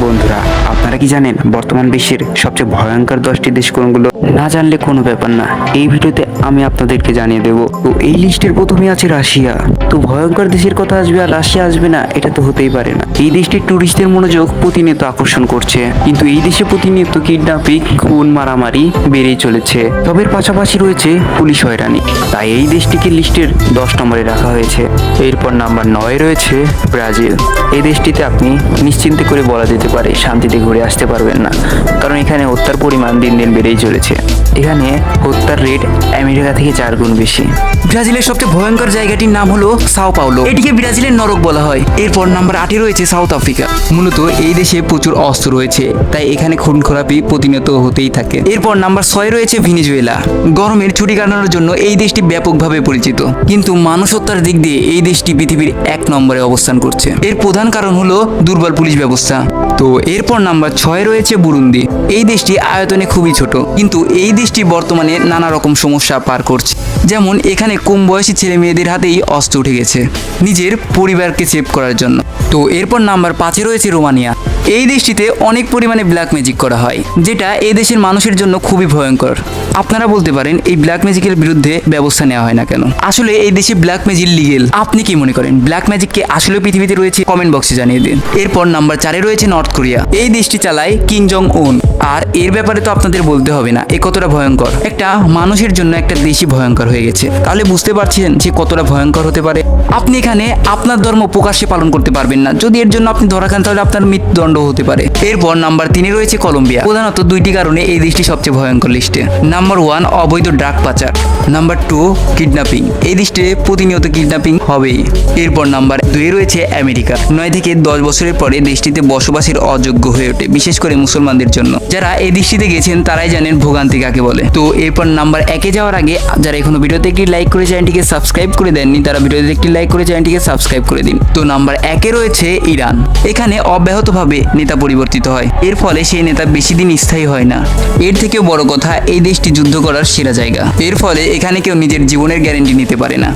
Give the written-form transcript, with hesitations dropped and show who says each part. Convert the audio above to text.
Speaker 1: বন্ধুরা, আপনারা কি জানেন বর্তমান বিশ্বের সবচেয়ে ভয়ঙ্কর 10টি দেশ কোনগুলো? না জানলে কোনো ব্যাপার না, এই ভিডিওতে আমি আপনাদেরকে জানিয়ে দেব। তো এই লিস্টের প্রথমে আছে রাশিয়া। তো ভয়ঙ্কর দেশের কথা আসবে আর রাশিয়া আসবে না, এটা তো হতেই পারে না। এই দেশটির টুরিস্টদের মনোযোগ প্রতিনিয়ত আকর্ষণ করছে, কিন্তু এই দেশে প্রতিনিয়ত কিডন্যাপিং, খুন, মারামারি বেড়েই চলেছে। তবের পাশাপাশি রয়েছে পুলিশ হয়রানি, তাই এই দেশটিকে লিস্টের 10 নম্বরে রাখা হয়েছে। এরপর নাম্বার 9 রয়েছে ব্রাজিল। এই দেশটিতে আপনি নিশ্চিন্তে করে বলা যেতে পারে শান্তিতে ঘুরে আসতে পারবেন না, কারণ এখানে হত্যার পরিমাণ দিন দিন বেড়েই চলেছে। এখানে হত্যার রেট আমেরিকা থেকে 4 গুণ বেশি।
Speaker 2: ব্রাজিলের সবচেয়ে ভয়ঙ্কর জায়গাটির নাম হলো সাও পাওলো। এটিকে ব্রাজিলের নরক বলা হয়। এরপর নাম্বার 8 রয়েছে সাউথ আফ্রিকা। মূলত এই দেশে প্রচুর অস্ত্র রয়েছে, তাই এখানে খুন খোরাপি প্রতিনিয়ত হতেই থাকে। এরপর নাম্বার 6 রয়েছে ভেনেজুয়েলা। গরমের ছুটি কাটানোর জন্য এই দেশটি ব্যাপকভাবে পরিচিত, কিন্তু মানুষ হত্যার দিক দিয়ে এই দেশটি পৃথিবীর 1 নম্বরে অবস্থান করছে। এর প্রধান কারণ হলো দুর্বল পুলিশ ব্যবস্থা। তো এরপর নাম্বার 6 রয়েছে বুরুন্দি। এই দেশটি আয়তনে খুবই ছোট, কিন্তু এই দেশটি বর্তমানে নানা রকম সমস্যা পার করছে। যেমন এখানে কম বয়সী ছেলে মেয়েদের হাতেই অস্ত্র উঠে গেছে নিজের পরিবারকে সেভ করার জন্য। তো এরপর নাম্বার 5 রয়েছে রোমানিয়া। এই দেশটিতে অনেক পরিমাণে ব্ল্যাক ম্যাজিক করা হয়, যেটা এই দেশের মানুষের জন্য খুবই ভয়ঙ্কর। আপনারা বলতে পারেন এই ব্ল্যাক ম্যাজিকের বিরুদ্ধে ব্যবস্থা নেওয়া হয় না কেন? আসলে এই দেশে ব্ল্যাক ম্যাজিক লিগেল। আপনি কি মনে করেন ব্ল্যাক ম্যাজিককে আসলে পৃথিবীতে রয়েছে? কমেন্ট বক্সে জানিয়ে দিন। এরপর নাম্বার 4 রয়েছে নর্থ কোরিয়া। এই দেশটি চালায় কিং জং উন। আর এর ব্যাপারে তো আপনাদের বলতে হবে না এ কতটা ভয়ঙ্কর। একটা মানুষের জন্য একটা দেশই ভয়ঙ্কর হয়ে গেছে, তাহলে বুঝতে পারছেন যে কতটা ভয়ঙ্কর হতে পারে। আপনি এখানে আপনার ধর্ম প্রকাশ্যে পালন করতে পারবেন না, যদি এর জন্য আপনি ধরা খান তাহলে আপনার মৃত্যুদণ্ড হতে পারে। এরপর নাম্বার 3 রয়েছে কলম্বিয়া। প্রধানত 2টি কারণে এই দেশটি সবচেয়ে ভয়ঙ্কর লিস্টে। নাম্বার 1 অবৈধ ড্রাগ পাচার। Number 2 kidnapping. এই দেশে প্রতিনিয়ত কিডন্যাপিং হবেই। এরপর নাম্বার 2 রয়েছে আমেরিকা। 9 থেকে 10 বছরের পরে দেশটিতে বসবাসের অযোগ্য হয়ে ওঠে, বিশেষ করে মুসলমানদের জন্য। যারা এই দেশটিতে গেছেন তারাই জানেন ভোগান্তি কাকে বলে। তো এরপর নাম্বার 1 যাওয়ার আগে যারা এখনো ভিডিওতে একটি লাইক করে চ্যানেলটিকে সাবস্ক্রাইব করে দেননি, তারা ভিডিওতে একটি লাইক করে চ্যানেলটিকে সাবস্ক্রাইব করে দিন। তো নাম্বার 1 রয়েছে ইরান। এখানে অব্যাহতভাবে নেতা পরিবর্তিত হয়, এর ফলে সেই নেতা বেশি দিন স্থায়ী হয় না। এর থেকেও বড় কথা, এই দেশটি যুদ্ধ করার সেরা জায়গা। এর ফলে এখানে কেউ নিজের জীবনের গ্যারান্টি নিতে পারে না।